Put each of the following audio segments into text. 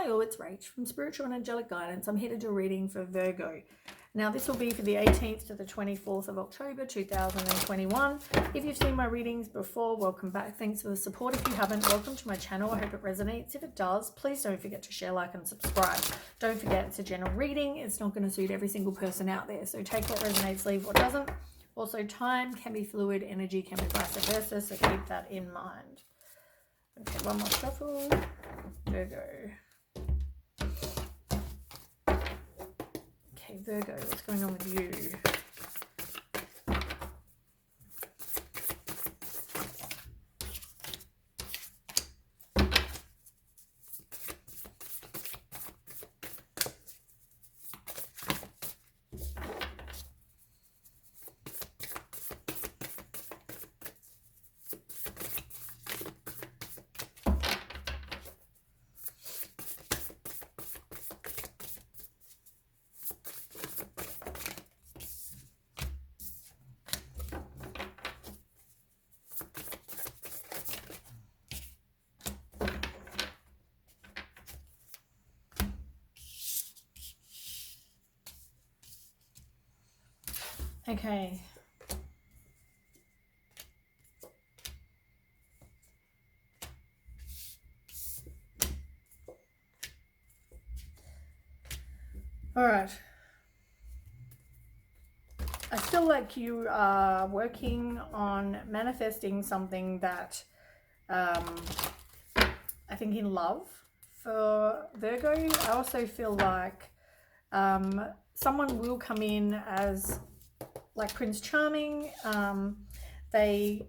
Hi all, it's Rach from Spiritual and Angelic Guidance. I'm here to do a reading for Virgo. Now this will be for the 18th to the 24th of October 2021. If you've seen my readings before, welcome back. Thanks for the support. If you haven't, welcome to my channel. I hope it resonates. If it does, please don't forget to share, like and subscribe. Don't forget it's a general reading. It's not going to suit every single person out there. So take what resonates, leave what doesn't. Also, time can be fluid, energy can be vice versa, so keep that in mind. Okay, one more shuffle. Virgo. Okay, Virgo, what's going on with you? Okay. All right. I feel like you are working on manifesting something that I think in love for Virgo. I also feel like someone will come in as like Prince Charming. They,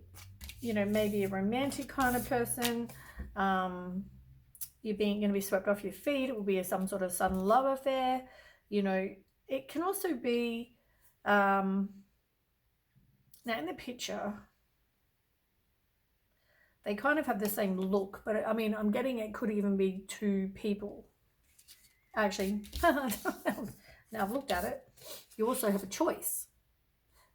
you know, maybe a romantic kind of person. You're going to be swept off your feet. It will be some sort of sudden love affair. You know, it can also be, now in the picture, they kind of have the same look, but I mean, I'm getting it could even be two people. Actually, now I've looked at it, you also have a choice.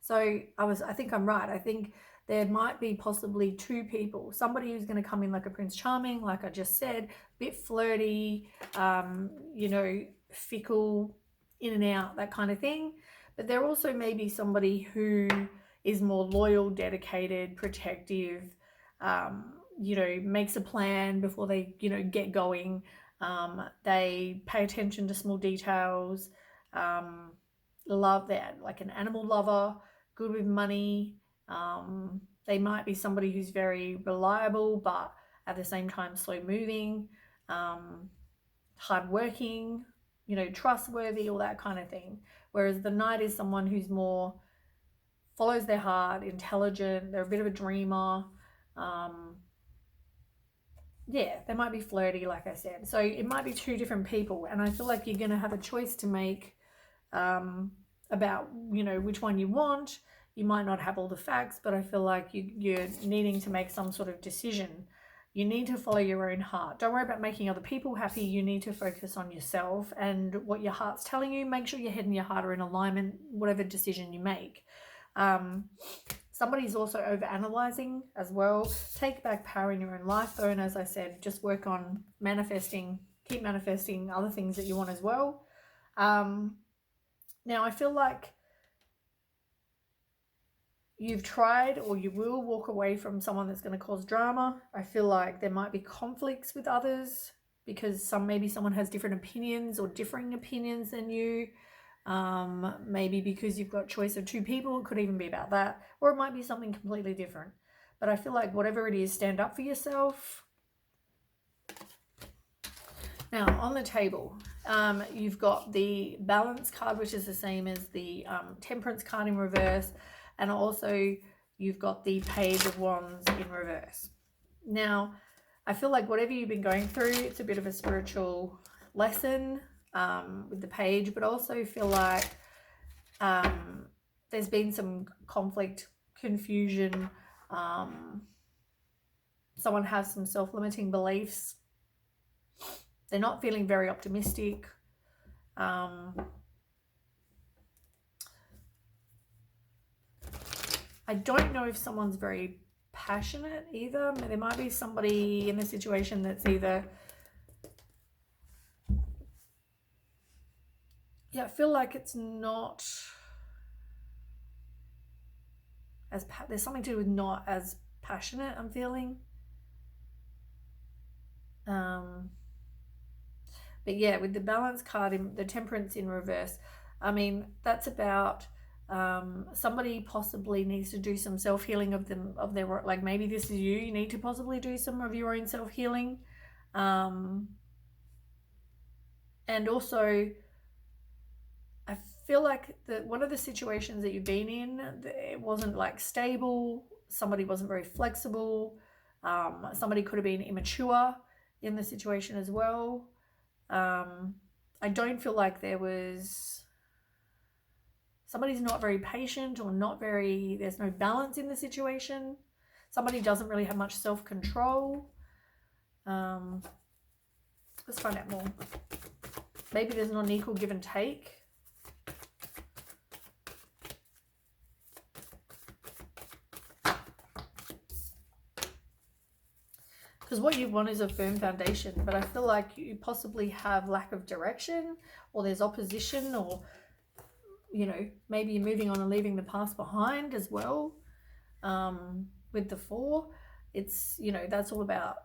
So I think I'm right. I think there might be possibly two people. Somebody who's going to come in like a Prince Charming, like I just said, a bit flirty, you know, fickle, in and out, that kind of thing. But there also may be somebody who is more loyal, dedicated, protective, you know, makes a plan before they, you know, get going. They pay attention to small details, love that, like an animal lover, good with money. They might be somebody who's very reliable, but at the same time slow moving, hardworking, you know, trustworthy, all that kind of thing. Whereas the Knight is someone who's more follows their heart, intelligent, they're a bit of a dreamer. Yeah, they might be flirty, like I said. So it might be two different people, and I feel like you're going to have a choice to make about, you know, which one you want. You might not have all the facts, but I feel like you're needing to make some sort of decision. You need to follow your own heart. Don't worry about making other people happy. You need to focus on yourself and what your heart's telling you. Make sure your head and your heart are in alignment, whatever decision you make. Somebody's also overanalyzing as well. Take back power in your own life though, and as I said, just work on manifesting, keep manifesting other things that you want as well. Now I feel like you've tried, or you will walk away from someone that's going to cause drama. I feel like there might be conflicts with others because maybe someone has different opinions or differing opinions than you. Maybe because you've got choice of two people, it could even be about that, or it might be something completely different. But I feel like whatever it is, stand up for yourself. Now on the table, you've got the Balance card, which is the same as the Temperance card in reverse, and also you've got the Page of Wands in reverse. Now I feel like whatever you've been going through, it's a bit of a spiritual lesson with the Page, but also feel like there's been some conflict, confusion. Someone has some self-limiting beliefs. They're not feeling very optimistic. I don't know if someone's very passionate either. There might be somebody in a situation that's either yeah, I feel like it's not as, there's something to do with not as passionate, I'm feeling. But yeah, with the balance card, in the temperance in reverse, I mean, that's about somebody possibly needs to do some self-healing of them, of their, like maybe this is you need to possibly do some of your own self-healing. And also I feel like that one of the situations that you've been in, it wasn't like stable. Somebody wasn't very flexible. Somebody could have been immature in the situation as well. I don't feel like there was, somebody's not very patient or not very, there's no balance in the situation. Somebody doesn't really have much self-control. Let's find out more. Maybe there's not an equal give and take. Because what you want is a firm foundation, but I feel like you possibly have lack of direction, or there's opposition, or, you know, maybe you're moving on and leaving the past behind as well. With the 4, it's, you know, that's all about,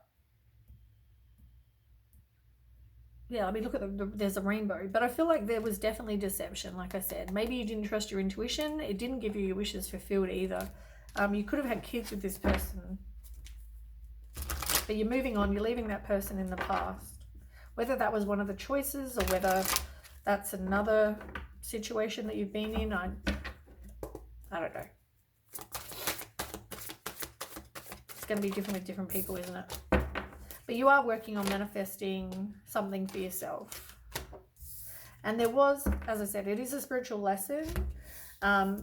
yeah, I mean, look at there's a rainbow, but I feel like there was definitely deception. Like I said, maybe you didn't trust your intuition. It didn't give you your wishes fulfilled either. You could have had kids with this person, but you're moving on, you're leaving that person in the past. Whether that was one of the choices or whether that's another situation that you've been in, I don't know. It's going to be different with different people, isn't it? But you are working on manifesting something for yourself. And there was, as I said, it is a spiritual lesson that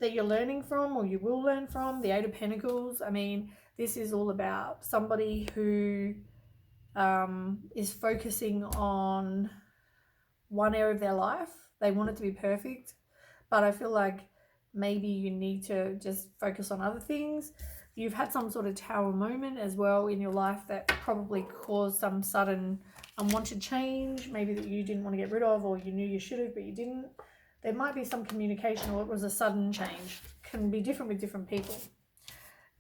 you're learning from, or you will learn from. The 8 of Pentacles, I mean, this is all about somebody who is focusing on one area of their life. They want it to be perfect, but I feel like maybe you need to just focus on other things. You've had some sort of tower moment as well in your life that probably caused some sudden unwanted change, maybe that you didn't want to get rid of, or you knew you should have but you didn't. There might be some communication, or it was a sudden change. Can be different with different people.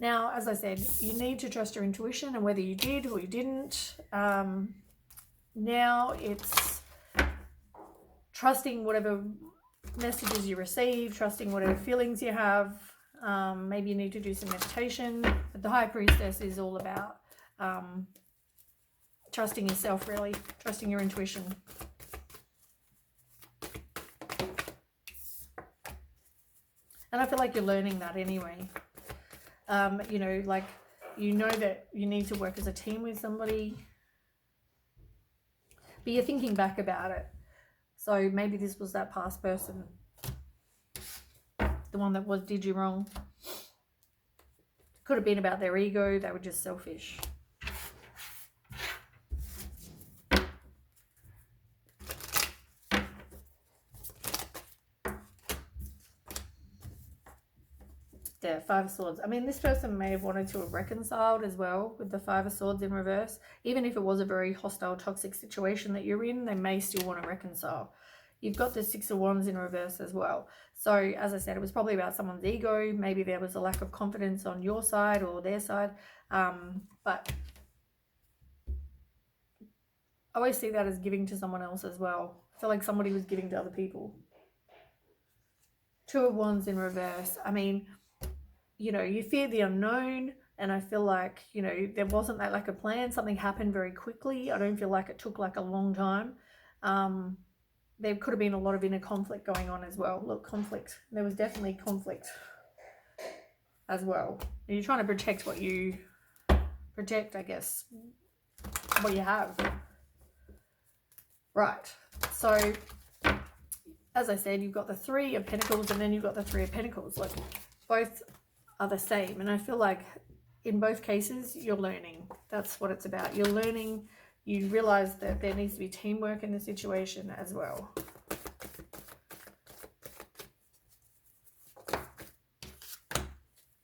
Now, as I said, you need to trust your intuition, and whether you did or you didn't, now it's trusting whatever messages you receive, trusting whatever feelings you have. Maybe you need to do some meditation. But the High Priestess is all about trusting yourself, really, trusting your intuition. And I feel like you're learning that anyway. You know, like, you know that you need to work as a team with somebody, but you're thinking back about it. So maybe this was that past person, the one that did you wrong. Could have been about their ego. They were just selfish. Yeah, 5 of Swords. I mean, this person may have wanted to have reconciled as well with the 5 of Swords in reverse. Even if it was a very hostile, toxic situation that you're in, they may still want to reconcile. You've got the 6 of Wands in reverse as well. So, as I said, it was probably about someone's ego. Maybe there was a lack of confidence on your side or their side. But I always see that as giving to someone else as well. I feel like somebody was giving to other people. 2 of Wands in reverse. I mean, you know, you fear the unknown, and I feel like, you know, there wasn't that like a plan. Something happened very quickly. I don't feel like it took like a long time. There could have been a lot of inner conflict going on as well. Look, conflict. There was definitely conflict as well. And you're trying to protect what you protect, I guess, what you have. Right. So, as I said, you've got the 3 of Pentacles, and then you've got the 3 of Pentacles. Like, both are the same, and I feel like in both cases you're learning. That's what it's about. You're learning. You realize that there needs to be teamwork in the situation as well.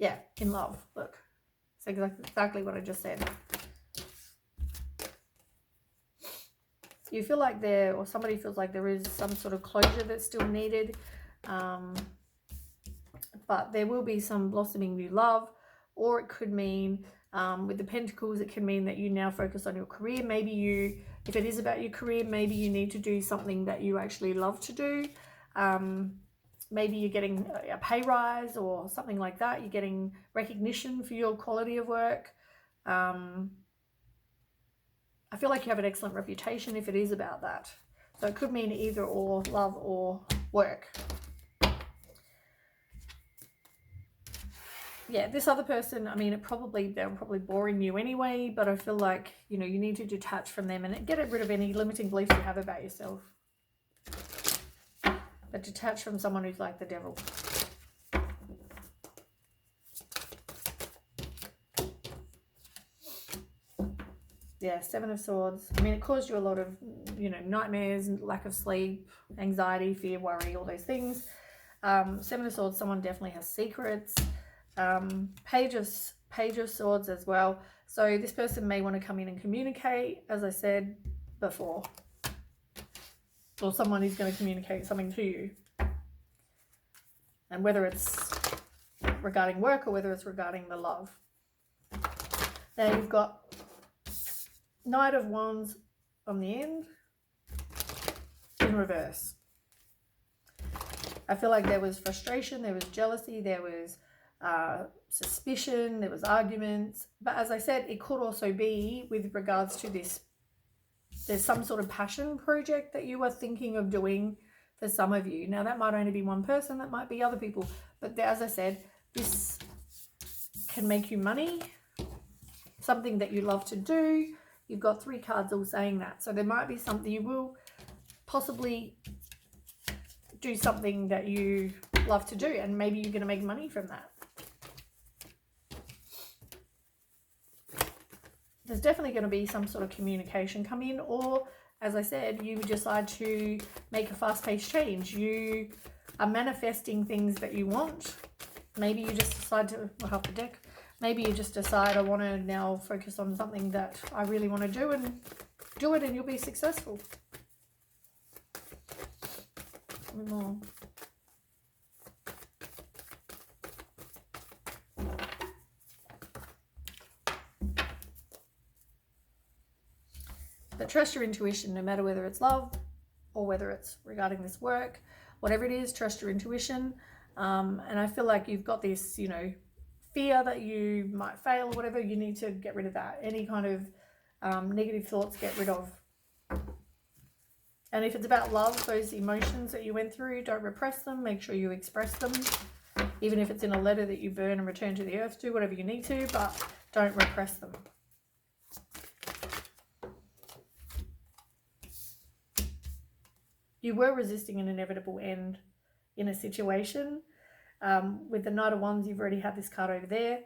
Yeah, in love. Look, it's exactly what I just said. you feel like there, or somebody feels like there is some sort of closure that's still needed. But there will be some blossoming new love, or it could mean, with the Pentacles, it can mean that you now focus on your career. Maybe you, if it is about your career, maybe you need to do something that you actually love to do. Maybe you're getting a pay rise or something like that. You're getting recognition for your quality of work. I feel like you have an excellent reputation if it is about that. So it could mean either or, love or work. Yeah, this other person, I mean, they're probably boring you anyway, but I feel like, you know, you need to detach from them and get rid of any limiting beliefs you have about yourself. But detach from someone who's like the devil. Yeah, Seven of Swords. I mean, it caused you a lot of, you know, nightmares, lack of sleep, anxiety, fear, worry, all those things. Seven of Swords, someone definitely has secrets. Page of Swords as well. So this person may want to come in and communicate, as I said before. Or someone is going to communicate something to you. And whether it's regarding work or whether it's regarding the love. Now you've got Knight of Wands on the end in reverse. I feel like there was frustration, there was jealousy, there was suspicion, there was arguments. But as I said, it could also be with regards to this, there's some sort of passion project that you are thinking of doing for some of you. Now that might only be one person, that might be other people. But as I said, this can make you money, something that you love to do. You've got 3 cards all saying that. So there might be something, you will possibly do something that you love to do, and maybe you're going to make money from that. There's definitely going to be some sort of communication come in, or as I said, you decide to make a fast-paced change. You are manifesting things that you want. Maybe you just decide to, well, half the deck. Maybe you just decide, I want to now focus on something that I really want to do, and do it, and you'll be successful. More. But trust your intuition, no matter whether it's love or whether it's regarding this work, whatever it is, trust your intuition. And I feel like you've got this, you know, fear that you might fail or whatever. You need to get rid of that. Any kind of negative thoughts, get rid of. And if it's about love, those emotions that you went through, don't repress them. Make sure you express them. Even if it's in a letter that you burn and return to the earth, do whatever you need to, but don't repress them. You were resisting an inevitable end in a situation. With the Knight of Wands, you've already had this card over there.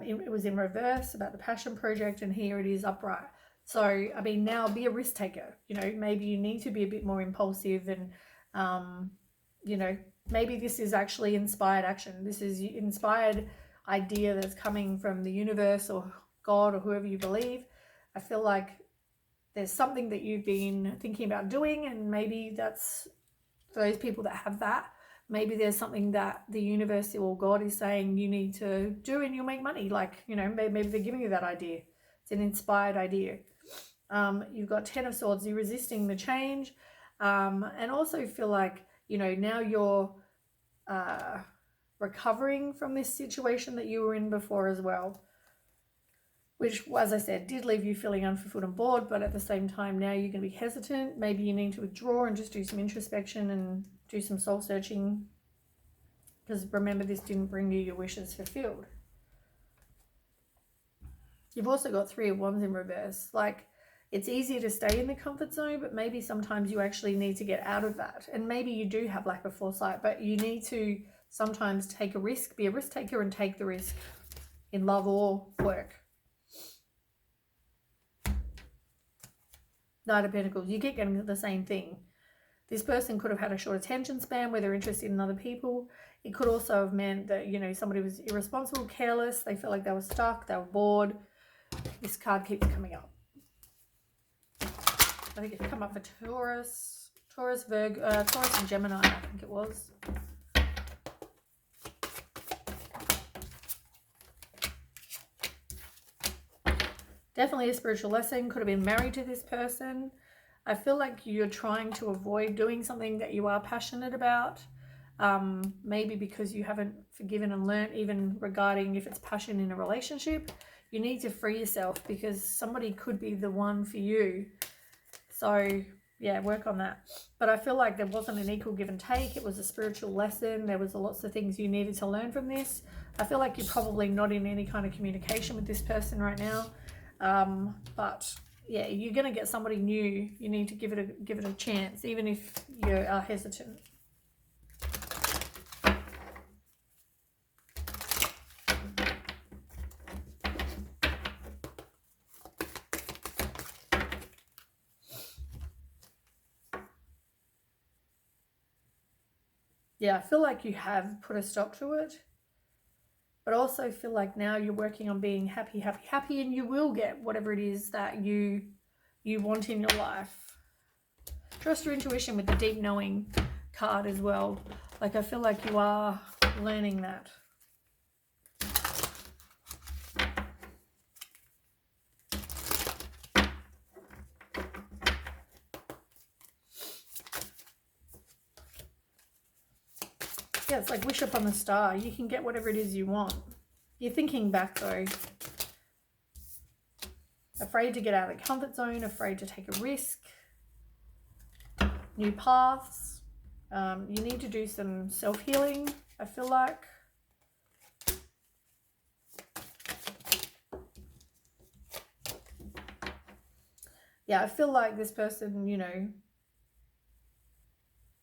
It was in reverse about the passion project, and here it is upright. So, I mean, now be a risk taker. You know, maybe you need to be a bit more impulsive, and, you know, maybe this is actually inspired action. This is inspired idea that's coming from the universe or God or whoever you believe. I feel like there's something that you've been thinking about doing, and maybe that's for those people that have that. Maybe there's something that the universe or God is saying you need to do, and you'll make money. Like, you know, maybe they're giving you that idea. It's an inspired idea. You've got 10 of Swords. You're resisting the change, and also feel like, you know, now you're recovering from this situation that you were in before as well, which, as I said, did leave you feeling unfulfilled and bored. But at the same time, now you're going to be hesitant. Maybe you need to withdraw and just do some introspection and do some soul searching, because remember, this didn't bring you your wishes fulfilled. You've also got 3 of Wands in reverse. Like, it's easier to stay in the comfort zone, but maybe sometimes you actually need to get out of that. And maybe you do have lack of foresight, but you need to sometimes take a risk, be a risk taker, and take the risk in love or work. Knight of Pentacles, you keep getting the same thing. This person could have had a short attention span where they're interested in other people. It could also have meant that, you know, somebody was irresponsible, careless. They felt like they were stuck, they were bored. This card keeps coming up. I think it's come up for Taurus, Virgo, Taurus and Gemini, I think it was. Definitely a spiritual lesson. Could have been married to this person. I feel like you're trying to avoid doing something that you are passionate about. Maybe because you haven't forgiven and learnt, even regarding if it's passion in a relationship. You need to free yourself because somebody could be the one for you. So yeah, work on that. But I feel like there wasn't an equal give and take. It was a spiritual lesson. There was lots of things you needed to learn from this. I feel like you're probably not in any kind of communication with this person right now. But yeah, you're going to get somebody new. You need to give it a chance, even if you are hesitant. Yeah, I feel like you have put a stop to it. But I also feel like now you're working on being happy, happy, happy, and you will get whatever it is that you want in your life. Trust your intuition with the deep knowing card as well. Like, I feel like you are learning that. Yeah, it's like wish upon a star. You can get whatever it is you want. You're thinking back though. Afraid to get out of the comfort zone, afraid to take a risk. New paths. You need to do some self-healing, I feel like. Yeah, I feel like this person, you know,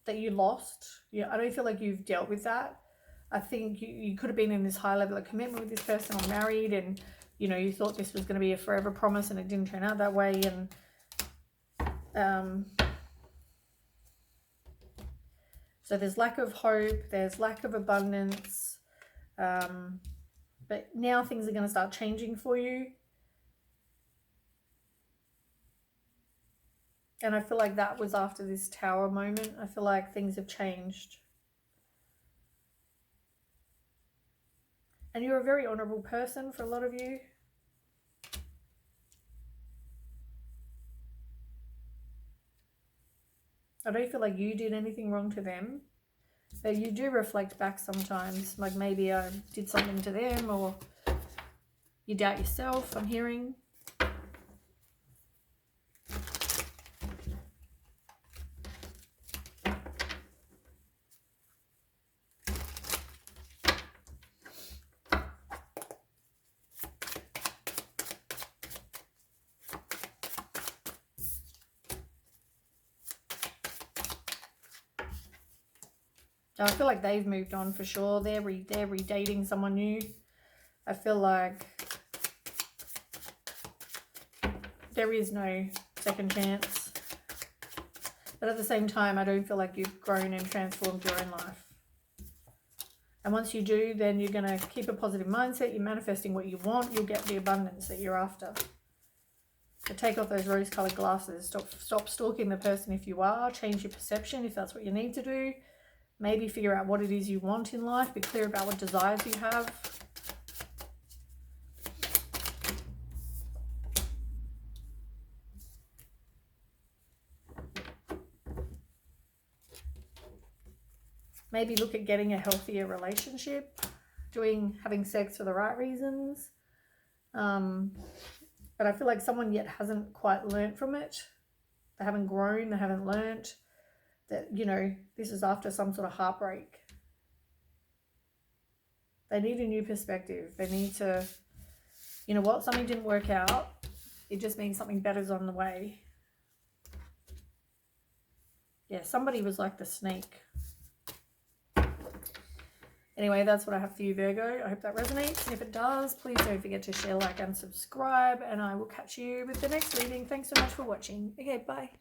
that you lost. Yeah, I don't feel like you've dealt with that. I think you could have been in this high level of commitment with this person or married, and you know, you thought this was going to be a forever promise and it didn't turn out that way. And so there's lack of hope, there's lack of abundance, but now things are going to start changing for you. And I feel like that was after this Tower moment. I feel like things have changed. And you're a very honourable person for a lot of you. I don't feel like you did anything wrong to them. But you do reflect back sometimes. Like maybe I did something to them, or you doubt yourself, I'm hearing. I feel like they've moved on for sure. They're redating someone new. I feel like there is no second chance. But at the same time, I don't feel like you've grown and transformed your own life. And once you do, then you're going to keep a positive mindset. You're manifesting what you want. You'll get the abundance that you're after. So take off those rose-colored glasses. Stop stalking the person if you are. Change your perception if that's what you need to do. Maybe figure out what it is you want in life. Be clear about what desires you have. Maybe look at getting a healthier relationship. Having sex for the right reasons. But I feel like someone yet hasn't quite learnt from it. They haven't grown. They haven't learnt. That, you know, this is after some sort of heartbreak. They need a new perspective. They need to, you know what, something didn't work out. It just means something better's on the way. Yeah, somebody was like the snake. Anyway, that's what I have for you, Virgo. I hope that resonates. And if it does, please don't forget to share, like, and subscribe. And I will catch you with the next reading. Thanks so much for watching. Okay, bye.